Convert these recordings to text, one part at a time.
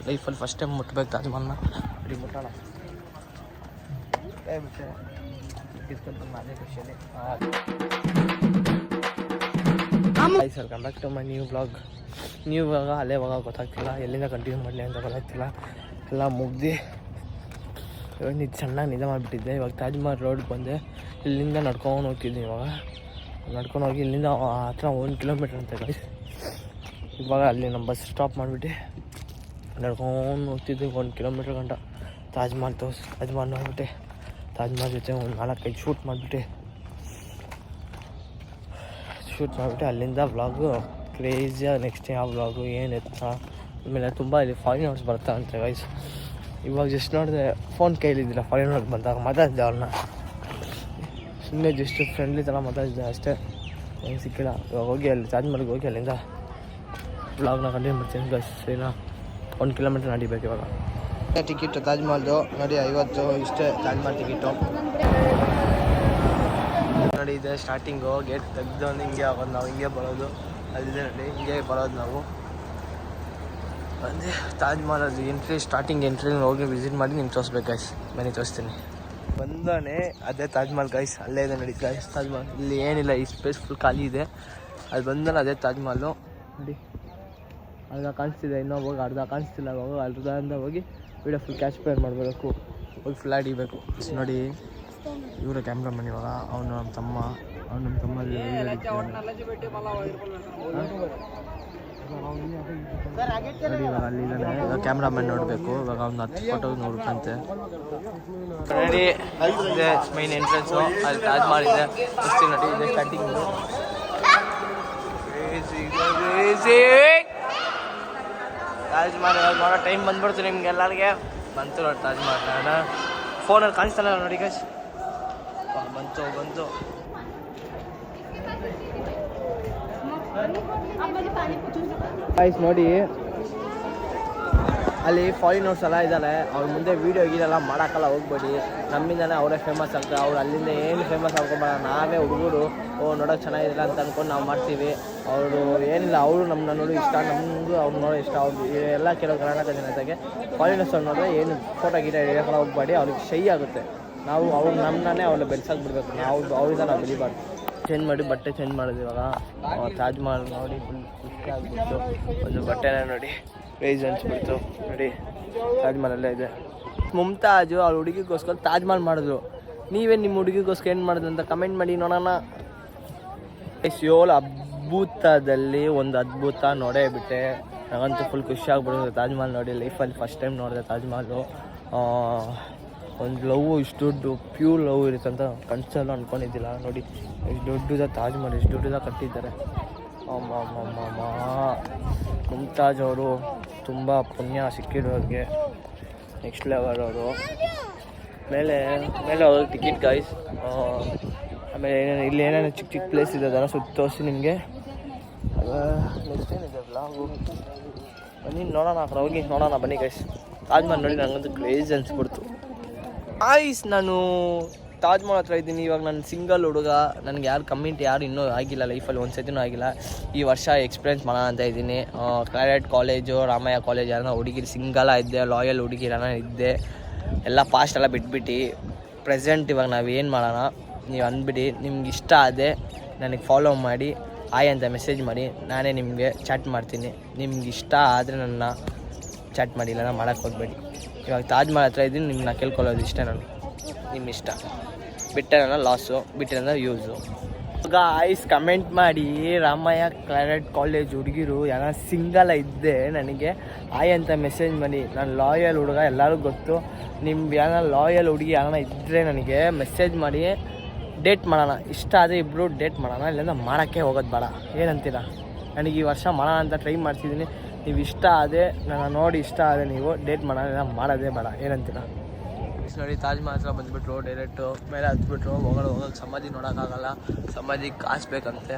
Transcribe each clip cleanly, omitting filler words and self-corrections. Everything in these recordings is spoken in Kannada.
ಲೈಫಲ್ಲಿ ಫಸ್ಟ್ ಟೈಮ್ ಮುಟ್ಬೇಕು ತಾಜ್ ಮಹಲ್ನ. ಇಡೀ ಮುಟ್ಟೋಣ ಅದೇ ಖುಷಿಯಲ್ಲಿ. Welcome back to my new blog. ನೀವು ಇವಾಗ ಅಲ್ಲೇ ಇವಾಗ ಗೊತ್ತಾಗ್ತಿಲ್ಲ, ಎಲ್ಲಿಂದ ಕಂಟಿನ್ಯೂ ಮಾಡಲಿ ಅಂತ ಗೊತ್ತಾಗ್ತಿಲ್ಲ. ಎಲ್ಲ ಮುಗ್ದು ಇವಾಗ ಚೆನ್ನಾಗಿ ನಿದ್ದೆ ಮಾಡಿಬಿಟ್ಟಿದ್ದೆ. ಇವಾಗ ತಾಜ್ ಮಹಲ್ ರೋಡ್ಗೆ ಬಂದೆ. ಇಲ್ಲಿಂದ ನಡ್ಕೊಂಡು ಹೋಗ್ತಿದ್ದೆ. ಇವಾಗ ನಡ್ಕೊಂಡು ಹೋಗಿ ಇಲ್ಲಿಂದ ಹತ್ರ 1 ಕಿಲೋಮೀಟ್ರ್ ಅಂತ ಗೈಸ್. ಇವಾಗ ಅಲ್ಲಿ ನಮ್ಮ ಬಸ್ ಸ್ಟಾಪ್ ಮಾಡಿಬಿಟ್ಟು ನಡ್ಕೊಂಡು ಹೋಗ್ತಿದ್ದೆ 1 ಕಿಲೋಮೀಟ್ರ್ ಗಂಟ. ತಾಜ್ ಮಹಲ್ ತಾಜ್ ಮಹಲ್ ನೋಡ್ಬಿಟ್ಟೆ. ತಾಜ್ ಮಹಲ್ ಜೊತೆ ಒಂದು 4-5 ಶೂಟ್ ಮಾಡಿಬಿಟ್ಟೆ. ಅಲ್ಲಿಂದ ವ್ಲಾಗು ಕ್ರೇಜಿಯಾಗಿ ನೆಕ್ಸ್ಟ್ ಯಾವ ವ್ಲಾಗು ಏನು ಎತ್ತ. ಆಮೇಲೆ ತುಂಬ ಇಲ್ಲಿ ಫಾರಿನರ್ಸ್ ಬರ್ತಾ ಅಂತೆ ಗೈಸ್. ಇವಾಗ ಜಸ್ಟ್ ನೋಡಿದೆ ಫೋನ್ ಕೈಲಿದ್ದಿಲ್ಲ. ಫಾರಿನರ್ಸ್ ಬಂದಾಗ ಮಾತಾಡಿದೆ ಅವ್ರನ್ನ. ಸುಮ್ಮನೆ ಜಸ್ಟ್ ಫ್ರೆಂಡ್ಲಿ ಥರ ಮಾತಾಡಿದ್ದೆ ಅಷ್ಟೇ, ಏನು ಸಿಕ್ಕಿಲ್ಲ. ಇವಾಗ ಹೋಗಿ ಅಲ್ಲಿ ತಾಜ್ ಮಹಲ್ಗೆ ಹೋಗಿ ಅಲ್ಲಿಂದ ವ್ಲಾಗ್ನ ಕಂಟಿನ್ಯೂ ಮಾಡ್ತೀನಿ ಗೈಸ್. ಸರಿನಾ? 1 ಕಿಲೋಮೀಟ್ರ್ ನಡಿಬೇಕು ಇವಾಗ. ಟಿಕೆಟ್ ತಾಜ್ ಮಹಲ್ದು ನೋಡಿ 50 ಇಷ್ಟೇ ತಾಜ್ ಮಹಲ್ ಟಿಕೆಟು. ನೋಡಿ ಇದೆ ಸ್ಟಾರ್ಟಿಂಗು. ಗೇಟ್ ತೆಗ್ದು ಹಿಂಗೆ ಆಗೋದು, ನಾವು ಹಿಂಗೆ ಬರೋದು. ಅಲ್ಲಿದೆ ನೋಡಿ, ಹಿಂಗೆ ಬರೋದು ನಾವು. ಅಂದರೆ ತಾಜ್ ಮಹಲ್ ಅದು ಎಂಟ್ರಿ, ಸ್ಟಾರ್ಟಿಂಗ್ ಎಂಟ್ರಿ ಹೋಗಿ ವಿಸಿಟ್ ಮಾಡಿ ನಿಮ್ಗೆ ತೋರಿಸ್ಬೇಕು ಗೈಸ್. ಬನ್ನಿ ತೋರಿಸ್ತೀನಿ. ಬಂದಾನೆ ಅದೇ ತಾಜ್ ಮಹಲ್ ಗೈಸ್. ಅಲ್ಲೇ ಇದೆ ನೋಡಿ ಗೈಸ್ ತಾಜ್ ಮಹಲ್. ಇಲ್ಲಿ ಏನಿಲ್ಲ, ಈ ಸ್ಪೇಸ್ ಫುಲ್ ಖಾಲಿ ಇದೆ. ಅದು ಬಂದಾನೆ ಅದೇ ತಾಜ್ ಮಹಲು ನೋಡಿ. ಅರ್ಧ ಕಾಣಿಸ್ತಿದೆ, ಇನ್ನೂ ಹೋಗಿ ಅರ್ಧ ಕಾಣಿಸ್ತಿಲ್ಲ. ಹೋಗಿ ಅರ್ಧದಿಂದ ಹೋಗಿ ವಿಡಿಯೋ ಫುಲ್ ಕ್ಯಾಚ್ಪೇರ್ ಮಾಡಬೇಕು, ಹೋಗಿ ಫುಲ್ ಆಡಿಬೇಕು ನೋಡಿ. ಇವರ ಕ್ಯಾಮ್ರಾಮನ್ ಇವಾಗ. ಅವನು ನಮ್ಮ ತಮ್ಮ, ನೋಡಿ ಇವಾಗ ಅಲ್ಲಿದ್ದಾನೆ. ಇವಾಗ ಕ್ಯಾಮ್ರಾಮನ್ ನೋಡಬೇಕು. ಇವಾಗ ಒಂದು 10 ಫೋಟೋ ನೋಡ್ಬೇಕಂತೆ ನೋಡಿ. ಇದೆ ಮೈನ್ ಎಂಟ್ರೆನ್ಸು. ಅಲ್ಲಿ ತಾಜ್ ಮಹಲ್ ಇದೆ ನೋಡಿ. ಇದೆ ಸ್ಟಾರ್ಟಿಂಗು. ತಾಜ್ ಮಹಲ್ ಇವಾಗ ನೋಡೋ ಟೈಮ್ ಬಂದ್ಬಿಡ್ತು ನಿಮ್ಗೆಲ್ಲರಿಗೆ. ಬಂತು ನೋಡಿ ತಾಜ್ ಮಹಲ್. ಫೋನಲ್ಲಿ ಕಾಣಿಸ್ತಲ್ಲ ನೋಡಿ ಗೈಸ್. ಬಂತು ಗೈಸ್ ನೋಡಿ. ಅಲ್ಲಿ ಫಾರಿನರ್ಸ್ ಎಲ್ಲ ಇದ್ದಾರೆ. ಅವ್ರ ಮುಂದೆ ವೀಡಿಯೋ ಗೀಡೆಲ್ಲ ಮಾಡೋಕ್ಕಲ್ಲ, ಹೋಗ್ಬೇಡಿ. ನಮ್ಮಿಂದನೇ ಅವರೇ ಫೇಮಸ್ ಆಗ್ತಾರೆ. ಅವ್ರು ಅಲ್ಲಿಂದ ಏನು ಫೇಮಸ್ ಆಗ್ಕೊಬೇಡ. ನಾವೇ ಹುಡುಗರು ನೋಡೋಕೆ ಚೆನ್ನಾಗಿಲ್ಲ ಅಂತ ಅಂದ್ಕೊಂಡು ನಾವು ಮಾಡ್ತೀವಿ. ಅವರು ಏನಿಲ್ಲ, ಅವರು ನಮ್ಮನ್ನ ನೋಡಿ ಇಷ್ಟ, ನಮಗೂ ಅವ್ರು ನೋಡೋ ಇಷ್ಟ. ಅವ್ರು ಎಲ್ಲ ಕೆಲವು ಕರ್ನಾಟಕ ಜನತೆಗೆ ಫಾರಿನರ್ಸ್ ಅವ್ರು ನೋಡಿದ್ರೆ ಏನು ಫೋಟೋ ಗೀಟೋ ಹಿಡಿಯೋಕ್ಕಲ್ಲ ಹೋಗ್ಬೇಡಿ. ಅವ್ರಿಗೆ ಶೈ ಆಗುತ್ತೆ. ನಾವು ಅವ್ರು ನಮ್ಮನ್ನೇ ಅವ್ರನ್ನ ಬೆಳೆಸೋಕೆ ಬಿಡಬೇಕು. ಅವ್ರಿಂದ ನಾವು ಬೆಳಿಬಾರ್ದು. ಚೇಂಜ್ ಮಾಡಿ ಬಟ್ಟೆ ಚೇಂಜ್ ಮಾಡೋದು ಇವಾಗ. ತಾಜ್ ಮಹಲ್ ನೋಡಿ ಫುಲ್ ಖುಷಿ ಆಗಿಬಿಟ್ಟು. ಒಂದು ಬಟ್ಟೆನ ನೋಡಿ ಪ್ರೈಸ್ ಅನ್ಸ್ಬಿಡ್ತು ನೋಡಿ. ತಾಜ್ ಮಹಲಲ್ಲೇ ಇದೆ. ಮುಮ್ತಾಜು ಅವ್ರ ಹುಡುಗಿಗೋಸ್ಕರ ತಾಜ್ ಮಹಲ್ ಮಾಡಿದ್ರು. ನೀವೇನು ನಿಮ್ಮ ಹುಡುಗಿಗೋಸ್ಕರ ಏನು ಮಾಡಿದ್ರು ಅಂತ ಕಮೆಂಟ್ ಮಾಡಿ ನೋಡೋಣ. 7 ಅದ್ಭುತದಲ್ಲಿ ಒಂದು ಅದ್ಭುತ ನೋಡೇ ಬಿಟ್ಟೆ. ನನಗಂತೂ ಫುಲ್ ಖುಷಿ ಆಗ್ಬಿಡೋದು ತಾಜ್ ಮಹಲ್ ನೋಡಿ. ಲೈಫಲ್ಲಿ ಫಸ್ಟ್ ಟೈಮ್ ನೋಡಿದೆ ತಾಜ್ ಮಹಲು. ಒಂದು ಲವ್ ಇಷ್ಟು ದೊಡ್ಡ ಪ್ಯೂರ್ ಲವ್ ಇರುತ್ತೆ ಅಂತ ಕನ್ಸಲ್ಲೂ ಅಂದ್ಕೊಂಡಿದ್ದಿಲ್ಲ ನೋಡಿ. ಎಷ್ಟು ದೊಡ್ಡದ ತಾಜ್ ಮಹಲ್, ಎಷ್ಟು ದೊಡ್ಡದ ಕಟ್ಟಿದ್ದಾರೆ. ಮುಮ್ತಾಜ್ ಅವರು ತುಂಬ ಪುಣ್ಯ ಸಿಕ್ಕಿರೋರಿಗೆ. ನೆಕ್ಸ್ಟ್ ಲೆವೆಲ್ ಅವರು. ಮೇಲೆ ಹೋಗೋದು ಟಿಕೆಟ್ ಗೈಸ್. ಆಮೇಲೆ ಇಲ್ಲಿ ಏನೇನು ಚಿಕ್ಕ ಪ್ಲೇಸ್ ಇದೆ ಅದನ್ನು ಸುತ್ತ ತೋರಿಸಿ ನಿಮಗೆ. ನೆಕ್ಸ್ಟ್ ಏನಿದೆ ಬ್ಲಾಗು, ಬನ್ನಿ ನೋಡೋಣ. ಆ ಕಡೆ ಹೋಗಿ ನೋಡೋಣ ಬನ್ನಿ ಗೈಸ್. ತಾಜ್ ಮಹಲ್ ನೋಡಿ ನನಗಂತೂ ಕ್ರೇಜ್ ಅನಿಸ್ಬಿಡ್ತು ಆಯ್ಸ್. ನಾನು ತಾಜ್ ಮಹಲ್ ಹತ್ರ ಇದ್ದೀನಿ. ಇವಾಗ ನಾನು ಸಿಂಗಲ್ ಹುಡುಗ. ನನಗೆ ಯಾರು ಕಮ್ಯುನಿಟಿ ಯಾರು ಇನ್ನೂ ಆಗಿಲ್ಲ ಲೈಫಲ್ಲಿ, ಒಂದು ಸತಿನೂ ಆಗಿಲ್ಲ. ಈ ವರ್ಷ ಎಕ್ಸ್ಪೀರಿಯೆನ್ಸ್ ಮಾಡೋಣ ಅಂತ ಇದ್ದೀನಿ. ಕ್ಲಾರೆಟ್ ಕಾಲೇಜು, ರಾಮಯ್ಯ ಕಾಲೇಜ್ ಯಾರನ್ನ ಹುಡುಗಿರು ಸಿಂಗಲ ಇದ್ದೆ, ಲಾಯಲ್ ಹುಡುಗಿರನ್ನ ಇದ್ದೆ. ಎಲ್ಲ ಪಾಸ್ಟ್ ಎಲ್ಲ ಬಿಟ್ಬಿಟ್ಟು ಪ್ರೆಸೆಂಟ್ ಇವಾಗ ನಾವು ಏನು ಮಾಡೋಣ ನೀವು ಅಂದ್ಬಿಟ್ಟು ನಿಮ್ಗೆ ಇಷ್ಟ ಆದೆ ನನಗೆ ಫಾಲೋ ಮಾಡಿ ಆಯ್ ಅಂತ ಮೆಸೇಜ್ ಮಾಡಿ. ನಾನೇ ನಿಮಗೆ ಚಾಟ್ ಮಾಡ್ತೀನಿ. ನಿಮ್ಗೆ ಇಷ್ಟ ಆದರೆ ನನ್ನ ಚಾಟ್ ಮಾಡಿ, ಇಲ್ಲ ಮಾಡೋಕ್ಕೆ ಹೋಗ್ಬೇಡಿ. ಇವಾಗ ತಾಜ್ ಮಹಲ್ ಹತ್ರ ಇದ್ದೀನಿ. ನಿಮ್ಮನ್ನ ಕೇಳ್ಕೊಳ್ಳೋದು ಇಷ್ಟೇ. ನಾನು ನಿಮ್ಮ ಇಷ್ಟ. ಬಿಟ್ಟರೆ ನನ್ನ ಲಾಸು, ಬಿಟ್ಟರೆ ಯೂಸು. ಇವಾಗ ಆಯ್ಸ್ ಕಮೆಂಟ್ ಮಾಡಿ. ರಾಮಯ್ಯ ಕ್ಲಾರೆಟ್ ಕಾಲೇಜ್ ಹುಡುಗಿರು ಯಾರ ಸಿಂಗಲ ಇದ್ದೆ ನನಗೆ ಆಯ್ ಅಂತ ಮೆಸೇಜ್ ಮಾಡಿ. ನಾನು ಲಾಯಲ್ ಹುಡುಗ, ಎಲ್ಲರಿಗೂ ಗೊತ್ತು. ನಿಮ್ಮ ಯಾರ ಲಾಯಲ್ ಹುಡುಗಿ ಯಾರನ್ನ ಇದ್ದರೆ ನನಗೆ ಮೆಸೇಜ್ ಮಾಡಿ. ಡೇಟ್ ಮಾಡೋಣ. ಇಷ್ಟ ಆದರೆ ಇಬ್ಬರು ಡೇಟ್ ಮಾಡೋಣ, ಇಲ್ಲಾಂದ್ರೆ ಮಾಡೋಕ್ಕೆ ಹೋಗೋದು ಬೇಡ. ಏನಂತೀರ? ನನಗೆ ಈ ವರ್ಷ ಮಾಡೋಣ ಅಂತ ಟ್ರೈ ಮಾಡ್ತಿದ್ದೀನಿ. ನೀವು ಇಷ್ಟ ಆದರೆ ನನ್ನ ನೋಡಿ, ಇಷ್ಟ ಆದರೆ ನೀವು ಡೇಟ್ ಮಾಡೋಣ, ಮಾಡೋದೇ ಬೇಡ. ಏನಂತೀರ? ನೋಡಿ ತಾಜ್ ಮಹಲ್ ಹತ್ರ ಬಂದುಬಿಟ್ರು. ಡೈರೆಕ್ಟು ಮೇಲೆ ಹತ್ಬಿಟ್ರು. ಹೋಗೋಕ್ಕೆ ಸಮಾಧಿ ನೋಡೋಕ್ಕಾಗಲ್ಲ, ಸಮಾಧಿ ಕಾಸು ಬೇಕಂತೆ.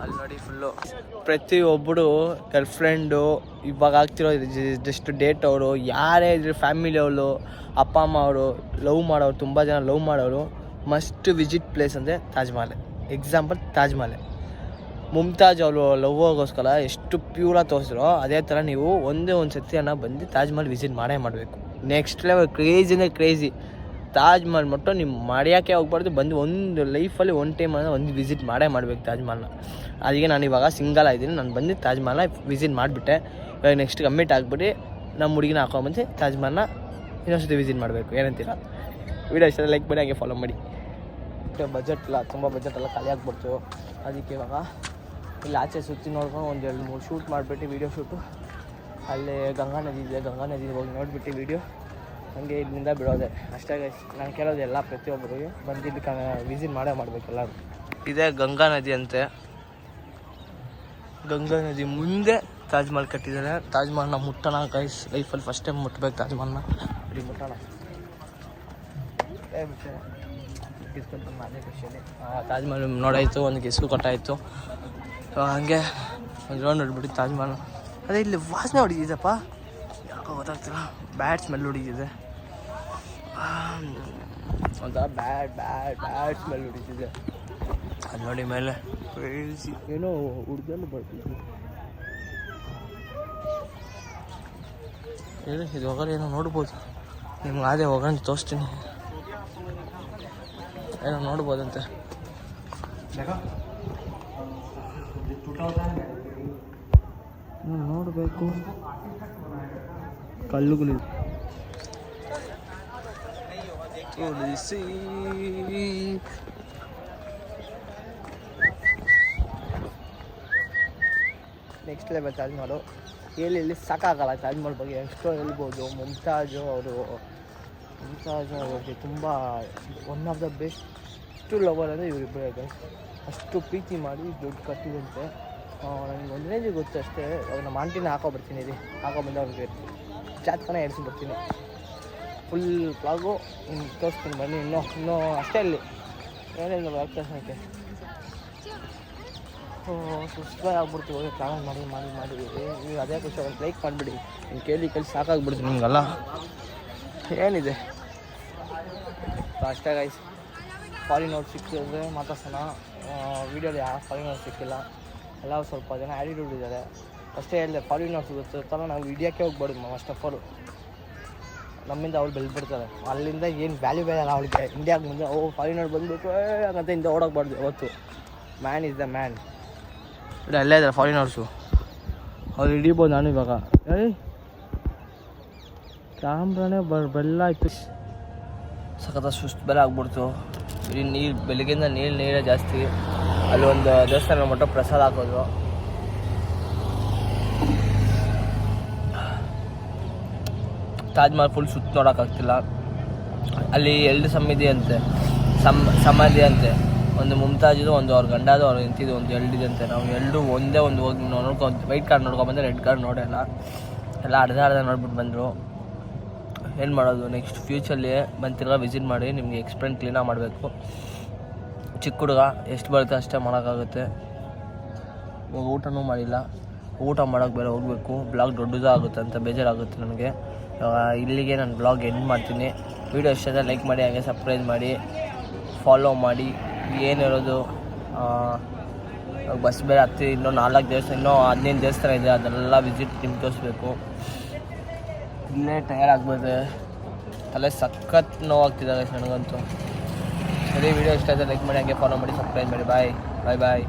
ಅಲ್ಲಿ ನೋಡಿ ಫುಲ್ಲು ಪ್ರತಿಯೊಬ್ಬರು ಗರ್ಲ್ ಫ್ರೆಂಡು ಇವಾಗ ಆಗ್ತಿರೋ ಜಸ್ಟ್ ಡೇಟ್ ಅವರು ಯಾರೇ ಇದ್ರು, ಫ್ಯಾಮಿಲಿ ಅವರು, ಅಪ್ಪ ಅಮ್ಮ ಅವರು, ಲವ್ ಮಾಡೋರು, ತುಂಬ ಜನ ಲವ್ ಮಾಡೋರು ಮಸ್ಟ್ ವಿಸಿಟ್ ಪ್ಲೇಸ್ ಅಂದರೆ ತಾಜ್ ಮಹಲ್. ಎಕ್ಸಾಂಪಲ್ ತಾಜ್ ಮಹಲ್. ಮುಮ್ತಾಜ್ ಅವರು ಲವ್ಗೋಸ್ಕರ ಎಷ್ಟು ಪ್ಯೂರಾಗಿ ತೋರಿಸಿದ್ರು, ಅದೇ ಥರ ನೀವು ಒಂದೇ ಒಂದು ಸತಿಯನ್ನು ಬಂದು ತಾಜ್ ಮಹಲ್ ವಿಸಿಟ್ ಮಾಡಬೇಕು. ನೆಕ್ಸ್ಟ್ ಲೆವೆಲ್ ಕ್ರೇಜಿನೇ ಕ್ರೇಜಿ. ತಾಜ್ ಮಹಲ್ ಮಟ್ಟ ನೀವು ಮಾಡ್ಯೋಕ್ಕೆ ಹೋಗ್ಬಾರ್ದು, ಬಂದು ಒಂದು ಲೈಫಲ್ಲಿ ಒನ್ ಟೈಮ್ ಒಂದು ವಿಸಿಟ್ ಮಾಡಬೇಕು ತಾಜ್ ಮಹಲ್ನ. ಅದಕ್ಕೆ ನಾನು ಇವಾಗ ಸಿಂಗಲ್ ಆಗಿದ್ದೀನಿ, ನಾನು ಬಂದು ತಾಜ್ ಮಹಲ್ನ ವಿಸಿಟ್ ಮಾಡಿಬಿಟ್ಟೆ. ಇವಾಗ ನೆಕ್ಸ್ಟ್ ಕಮ್ಮಿಟ್ ಆಗಿಬಿಟ್ಟು ನಮ್ಮ ಹುಡುಗಿನ ಹಾಕೊಂಡ್ಬಂದು ತಾಜ್ ಮಹಲ್ನ ಇನ್ನೊಂದ್ಸತಿ ವಿಸಿಟ್ ಮಾಡಬೇಕು. ಏನಂತೀರ? ವೀಡಿಯೋ ಇಷ್ಟ ಲೈಕ್ ಮಾಡಿ, ಹಾಗೆ ಫಾಲೋ ಮಾಡಿ. ಬಜೆಟ್ ಇಲ್ಲ, ತುಂಬ ಬಜೆಟ್ ಎಲ್ಲ ಖಾಲಿ ಆಗ್ಬಿಡ್ತು. ಅದಕ್ಕೆ ಇವಾಗ ಇಲ್ಲಿ ಆಚೆ ಸುತ್ತಿ ನೋಡ್ಕೊಂಡು ಒಂದು 2-3 ಶೂಟ್ ಮಾಡಿಬಿಟ್ಟು ವೀಡಿಯೋ ಶೂಟು ಅಲ್ಲೇ ಗಂಗಾ ನದಿ ಇದೆ, ಗಂಗಾ ನದಿಗೆ ಹೋಗಿ ನೋಡಿಬಿಟ್ಟು ವೀಡಿಯೋ ಹಂಗೆ ಇಲ್ಲಿಂದ ಬಿಡೋದೆ ಅಷ್ಟೇ ಗೈಸ್. ನಾನು ಕೇಳೋದೆಲ್ಲ ಪ್ರತಿಯೊಬ್ಬರಿಗೆ ಬಂದು ಇಲ್ಲಿ ವಿಸಿಟ್ ಮಾಡಬೇಕು ಎಲ್ಲರೂ. ಇದೇ ಗಂಗಾ ನದಿ ಅಂತೆ. ಗಂಗಾ ನದಿ ಮುಂದೆ ತಾಜ್ ಮಹಲ್ ಕಟ್ಟಿದ್ದಾರೆ. ತಾಜ್ ಮಹಲ್ನ ಮುಟ್ಟೋಣ ಗೈಸ್, ಲೈಫಲ್ಲಿ ಫಸ್ಟ್ ಟೈಮ್ ಮುಟ್ಬೇಕು ತಾಜ್ ಮಹಲ್ನ. ಇಲ್ಲಿ ಮುಟ್ಟೋಣ ಗಿಸ್ಕೊಂಡು ಅದೇ ಖುಷಿಯಲ್ಲಿ ತಾಜ್ ಮಹಲ್ ನೋಡಾಯಿತು, ಒಂದು ಗಿಸ್ಕು ಕೊಟ್ಟಾಯಿತು. ಹಾಗೆ ಒಂದು ರೌಂಡ್ ಹೊಡ್ಬಿಟ್ಟು ತಾಜ್ ಮಹಲ್. ಅದೇ ಇಲ್ಲಿ ವಾಸನೆ ಹೊಡಿದಿದ್ದಪ್ಪ, ಯಾಕೋ ಗೊತ್ತಾಗ್ತಿಲ್ಲ. ಬ್ಯಾಡ್ ಸ್ಮೆಲ್ ಹೊಡಿತಿದೆ, ಒಂಥರ ಬ್ಯಾಡ್ ಸ್ಮೆಲ್ ಹೊಡಿತಿದೆ. ಅದು ನೋಡಿ ಮೇಲೆ ಏನೋ ಹುಡ್ಗನ್ನು ಬರ್ತಿದ್ವಿ. ಹೇಳಿ ಇದು ಹೋಗಲ್ಲ, ಏನೋ ನೋಡ್ಬೋದು ನಿಮ್ಗೆ. ಅದೇ ಹೋಗೋಣ ತೋರಿಸ್ತೀನಿ, ಏನೋ ನೋಡ್ಬೋದಂತೆ. ನೋಡಬೇಕು ಕಲ್ಲುಗಳು ತುಳಸಿ. Next level Taj Mahal. ಇಲ್ಲಿ ಸಾಕಾಗಲ್ಲ ತಾಜ್ ಮಹಲ್ ಬಗ್ಗೆ ಎಷ್ಟೋ ಹೇಳ್ಬೋದು. ಮುಮ್ತಾಜ್ ಅವ್ರಿಗೆ ತುಂಬ one of the best lover ಅಂದರೆ ಇವರಿಬ್ಬರೇ ಗೈಸ್. ಅಷ್ಟು ಪ್ರೀತಿ ಮಾಡಿ ದುಡ್ಡು ಕಟ್ಟಿದಂತೆ. ನನಗೆ ಒಂದು ರೇಂಜಿಗೆ ಗೊತ್ತು ಅಷ್ಟೇ. ನಮ್ಮ ಆಂಟಿನ ಹಾಕೊಬರ್ತೀನಿ, ಇಲ್ಲಿ ಹಾಕೊಬಂದು ಅವ್ರಿಗೆ ಚಾತ್ಕನ ಎಡ್ಸಿಬಿಡ್ತೀನಿ. ಫುಲ್ ವ್ಲಾಗು ತೋರಿಸ್ತೀನಿ ಬನ್ನಿ. ಇನ್ನೂ ಅಷ್ಟೇ ಅಲ್ಲಿ ಏನಿಲ್ಲ ವ್ಯಾಕ್ಟೇಷನ್ಗೆ. ಸುಸ್ತಾಗಿ ಆಗ್ಬಿಡ್ತೀವಿ ಹೋಗಿ ಟ್ರಾವೆಲ್ ಮಾಡಿ ನೀವು ಅದೇ ಖುಷಿ ಅವ್ರಿಗೆ ಲೈಕ್ ಮಾಡಿಬಿಡಿ. ನೀವು ಕೇಳಿ ಸಾಕಾಗ್ಬಿಡ್ತೀನಿ ನಿಮಗೆಲ್ಲ. ಏನಿದೆ ಅಷ್ಟೇ ಗೈಸ್. ಫಾರಿನ್ ಔಟ್ ಸಿಕ್ಕಿದ್ರೆ ಮಾತಾಡ್ಸೋಣ. ವೀಡಿಯೋಲಿ ಯಾವ ಫಾರಿನ್ ಔಟ್ ಸಿಕ್ಕಿಲ್ಲ, ಎಲ್ಲ ಸ್ವಲ್ಪ ಜನ ಆ್ಯಟಿಟ್ಯೂಡ್ ಇದ್ದಾರೆ ಅಷ್ಟೇ. ಹೇಳಿದೆ ಫಾರಿನ್ ಔಟ್ ಸಿಗುತ್ತೆ ಥರ ನಾವು ಇಂಡಿಯಾಕ್ಕೆ ಹೋಗ್ಬಾರ್ದು. ಫಸ್ಟ್ ಆಫ್ ಆಲ್ ನಮ್ಮಿಂದ ಅವ್ರು ಬೆಳೆದ್ಬಿಡ್ತಾರೆ. ಅಲ್ಲಿಂದ ಏನು ವ್ಯಾಲ್ಯೂ ಬೇಡ ಅವಳಿಗೆ. ಇಂಡಿಯಾಗೆ ಮುಂದೆ ಫಾರಿನ್ ಔಟ್ ಬಂದುಬಿಟ್ಟು ಹಾಗಂತ ಇಂದ ಓಡೋಗ್ಬಾರ್ದು ಯಾವತ್ತು. Man is the man. ಇಲ್ಲ ಅಲ್ಲೇ ಇದ್ದಾರೆ ಫಾರಿನ್ ಔಟ್ಸು, ಅವ್ರು ಹಿಡಿಬೋದು. ನಾನು ಇವಾಗ ಕ್ಯಾಮ್ರಾನೇ ಬೆಲ್ಲ ಆಯ್ತು. ಸಖತ್ತ ಸುಸ್ತು ಬೆಲೆ ಆಗ್ಬಿಡ್ತು. ಇಲ್ಲಿ ನೀರು ಬೆಳಗ್ಗೆಯಿಂದ ನೀರೇ ಜಾಸ್ತಿ. ಅಲ್ಲಿ ಒಂದು ದೇವಸ್ಥಾನ ಮಟ್ಟ ಪ್ರಸಾದ ಹಾಕೋದು. ತಾಜ್ ಮಹಲ್ ಫುಲ್ ಸುತ್ತ ನೋಡೋಕ್ಕಾಗ್ತಿಲ್ಲ. ಅಲ್ಲಿ 2 ಸಮಾಧಿ ಅಂತೆ. ಒಂದು ಮುಮ್ತಾಜಿದು, ಒಂದು ಅವ್ರ ಗಂಡದು, ಅವ್ರು ನಿಂತಿದ್ದು ಒಂದು 2 ಇದೆ ಅಂತೆ. ನಾವು 2 ಒಂದೇ ಒಂದು ಹೋಗಿ ನೋಡ್ಕೊಂಡು ವೈಟ್ ಕಾರ್ಡ್ ನೋಡ್ಕೊಂಡ್ಬಂದ್ರೆ ರೆಡ್ ಕಾರ್ಡ್ ನೋಡೋಲ್ಲ. ಎಲ್ಲ ಅರ್ಧ ನೋಡ್ಬಿಟ್ಟು ಬಂದರು. ಏನು ಮಾಡೋದು, ನೆಕ್ಸ್ಟ್ ಫ್ಯೂಚರ್ಲಿ ಬಂದು ತಿರ್ಗಾ ವಿಸಿಟ್ ಮಾಡಿ ನಿಮಗೆ ಎಕ್ಸ್ಪ್ಲೇನ್ ಕ್ಲೀನಾಗಿ ಮಾಡಬೇಕು. ಚಿಕ್ಕ ಹುಡುಗ ಎಷ್ಟು ಬರುತ್ತೆ ಅಷ್ಟೇ ಮಾಡೋಕ್ಕಾಗುತ್ತೆ. ಇವಾಗ ಊಟನೂ ಮಾಡಿಲ್ಲ, ಊಟ ಮಾಡೋಕ್ಕೆ ಬೇರೆ ಹೋಗಬೇಕು. ಬ್ಲಾಗ್ ದೊಡ್ಡದು ಆಗುತ್ತೆ ಅಂತ ಬೇಜಾರಾಗುತ್ತೆ ನನಗೆ. ಇಲ್ಲಿಗೆ ನಾನು ಬ್ಲಾಗ್ ಎಂಡ್ ಮಾಡ್ತೀನಿ. ವೀಡಿಯೋ ಇಷ್ಟ ಲೈಕ್ ಮಾಡಿ, ಹಾಗೆ ಸಬ್ಸ್ಕ್ರೈಬ್ ಮಾಡಿ, ಫಾಲೋ ಮಾಡಿ. ಏನಿರೋದು ಬಸ್ ಬೇರೆ ಹತ್ತಿ ಇನ್ನೂ 4 ದೇವಸ್ಥಾನ, ಇನ್ನೂ 15 ದೇವಸ್ಥಾನ ಇದೆ. ಅದನ್ನೆಲ್ಲ ವಿಸಿಟ್ ನಿಮ್ಗೆ ತೋರಿಸ್ಬೇಕು. ಇಲ್ಲೇ ಟಯರ್ ಆಗ್ಬೋದು, ತಲೆ ಸಖತ್ ನೋವಾಗ್ತಿದ್ದಾರೆ ನನಗಂತೂ. ಸರಿ, ವೀಡಿಯೋ ಇಷ್ಟ ಆದರೆ ಲೈಕ್ ಮಾಡಿ, ಹಾಗೆ ಫಾಲೋ ಮಾಡಿ, ಸಬ್ಸ್ಕ್ರೈಬ್ ಮಾಡಿ. ಬಾಯ್.